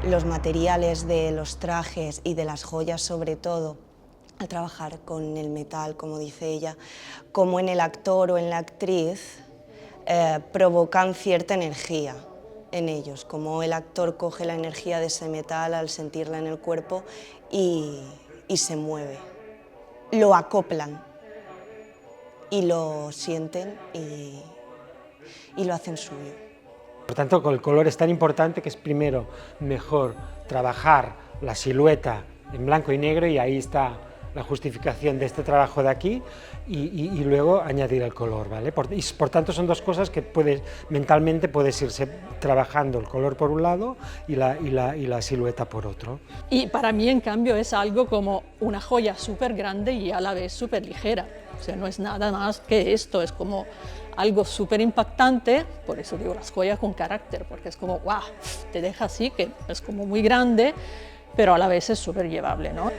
Los materiales de los trajes y de las joyas sobre todo, al trabajar con el metal, como dice ella, como en el actor o en la actriz, provocan cierta energía en ellos, como el actor coge la energía de ese metal al sentirla en el cuerpo y se mueve. Lo acoplan y lo sienten y lo hacen suyo. Por tanto, con el color es tan importante que es primero mejor trabajar la silueta en blanco y negro, y ahí está la justificación de este trabajo de aquí, y luego añadir el color, ¿vale? Y por tanto son dos cosas que mentalmente puedes irse trabajando el color por un lado y la silueta por otro. Y para mí, en cambio, es algo como una joya súper grande y a la vez súper ligera. O sea, no es nada más que esto, es como algo súper impactante, por eso digo las joyas con carácter, porque es como, wow, te deja así, que es como muy grande, pero a la vez es súper llevable, ¿no?